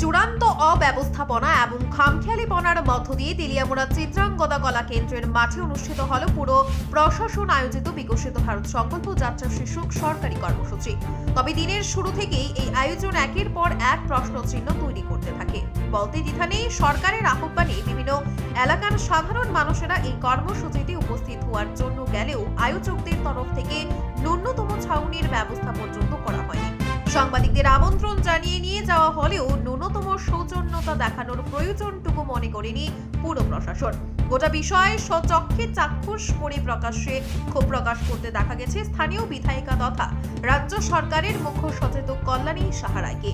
চূড়ান্ত অব্যবস্থাপনা এবং খামখেয়ালিপনার মধ্য দিয়ে তেলিয়ামুড়া চিত্রাঙ্গদা কলা কেন্দ্রের মাঠে অনুষ্ঠিত হল পুরো প্রশাসন আয়োজিত বিকশিত ভারত সংকল্প যাত্রা শীর্ষক সরকারি কর্মসূচি। তবে দিনের শুরু থেকেই এই আয়োজন একের পর এক প্রশ্নচিহ্ন তৈরি করতে থাকে। বলতে দ্বিধা নেই, সরকারের আহ্বানে বিভিন্ন এলাকার সাধারণ মানুষেরা এই কর্মসূচিতে উপস্থিত হওয়ার জন্য গেলেও আয়োজকদের তরফ থেকে ন্যূনতম ছাউনির ব্যবস্থা পর্যন্ত করা হয়নি। সাংবাদিকদের আমন্ত্রণ জানিয়ে নিয়ে যাওয়া হলেও ন্যূনতম সৌজন্যতা দেখানোর প্রয়োজনটুকু মনে করেনি পুর প্রশাসন। গোটা বিষয়ে স্বচক্ষে চাক্ষুষ করে প্রকাশ্যে ক্ষোভ প্রকাশ করতে দেখা গেছে স্থানীয় বিধায়িকা তথা রাজ্য সরকারের মুখ্য সচেতক কল্যাণী সাহারাইকে।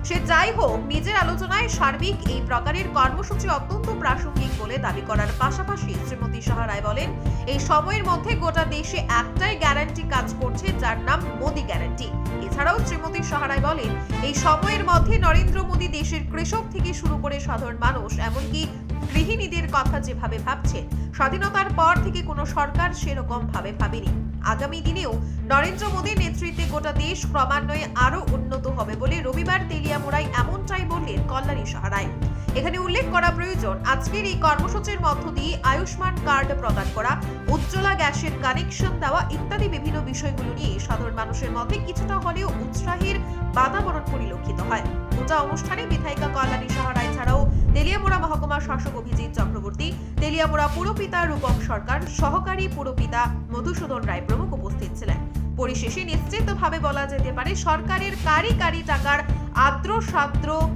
সে যাই হোক, নিজের আলোচনায় সার্বিক এই প্রকারের কর্মসূচি অত্যন্ত প্রাসঙ্গিক বলে দাবি করার পাশাপাশি শ্রীমতী সাহারাই বলেন, এই সময়ের মধ্যে গোটা দেশে একটাই গ্যারান্টি কাজ করছে, যার নাম মোদি গ্যারান্টি। এছাড়াও শ্রীমতী সাহারাই বলেন, এই সময়ের মধ্যে নরেন্দ্র মোদি দেশের কৃষক থেকে শুরু করে সাধারণ মানুষ এমনকি গৃহিণীদের কথা যেভাবে ভাবছে, স্বাধীনতার পর থেকে কোনো সরকার সেরকম ভাবে ভাবেনি। আগামী দিনেও নরেন্দ্র মোদীর নেতৃত্বে গোটা দেশ ক্রমান্বয়ে আরো উন্নত হবে বলে রবিবার তেলিয়ামুড়ায় এমনটাই বললেন কল্যাণী সাহারাই। এখানে উল্লেখ করা প্রয়োজন, আজকের এই কর্মসূচির মধ্য দিয়ে আয়ুষ্মান কার্ড প্রদান করা, উজ্জ্বলা গ্যাসের কানেকশন দেওয়া ইত্যাদি বিভিন্ন বিষয়গুলো নিয়ে সাধারণ মানুষের মধ্যে কিছুটা হলেও উৎসাহের বাতাবরণ পরিলক্ষিত হয়। গোটা অনুষ্ঠানে বিধায়িকা কল্যাণী সাহারাই ছাড়াও তেলিয়ামুড়া মহকুমা শাসক অভিজিৎ চক্রবর্তী, তেলিয়ামুড়া পুরপিতা রূপক সরকার, সহকারী পুরপিতা মধুসূদন রায় প্রমুখ উপস্থিত ছিলেন। পরিশেষে নিশ্চিতভাবে বলা যেতে পারে, সরকারের কারি টাকার আদ্র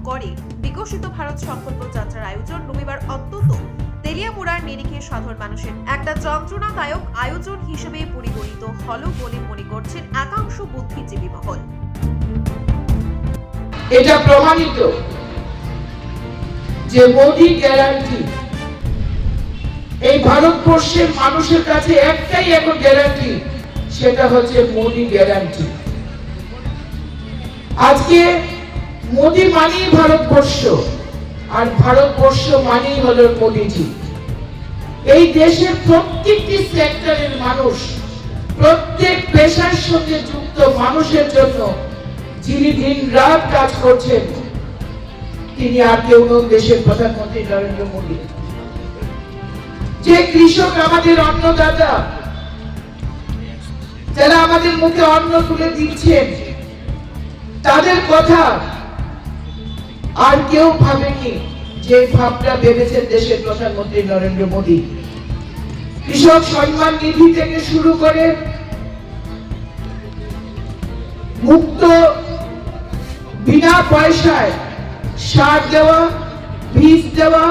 করে বিকশিত ভারত সংকল্প যাত্রার আয়োজন রবিবার অন্তত তেলিয়ামুড়ার নিরিখে সাধারণ মানুষের একটা যন্ত্রণাদায়ক আয়োজন হিসেবে পরিগণিত হল বলে মনে করছেন একাংশ বুদ্ধিজীবী মহল। এটা প্রমাণিত যে মোদি গ্যারান্টি এই ভারতবর্ষের মানুষের কাছে একটাই এখন গ্যারান্টি, সেটা হচ্ছে মোদি গ্যারান্টি। আজকে মোদি মানেই ভারতবর্ষ, আর ভারতবর্ষ মানেই হলো মোদিজি। এই দেশের প্রত্যেকটি সেক্টরের মানুষ, প্রত্যেক পেশার সঙ্গে যুক্ত মানুষের জন্য যিনি দিন রাত কাজ করছেন, তিনি আর কেউ নন, দেশের প্রধানমন্ত্রী নরেন্দ্র মোদী। যে কৃষক আমাদের অন্নদাতা, যারা আমাদের মুখে অন্ন তুলে দিচ্ছেন, তাদের কথা আর কেউ ভাবেনি, যে ভাবটা ভেবেছেন দেশের প্রধানমন্ত্রী নরেন্দ্র মোদী। কৃষক সম্মান নিধি থেকে শুরু করে মুক্ত বিনা পয়সায় সার দেওয়া, বীজ দেওয়া,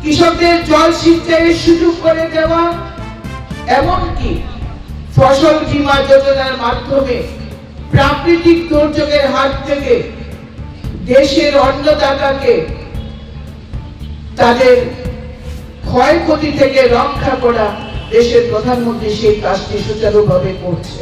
কৃষকদের জল সিঞ্চাইয়ের সুযোগ করে দেওয়া, এমনকি ফসল বীমা যোজনার মাধ্যমে প্রাকৃতিক দুর্যোগের হাত থেকে দেশের অন্নদাতাকে তাদের ক্ষয়ক্ষতি থেকে রক্ষা করা দেশের প্রধানমন্ত্রী সেই কাজটি সুচারুভাবে করছে।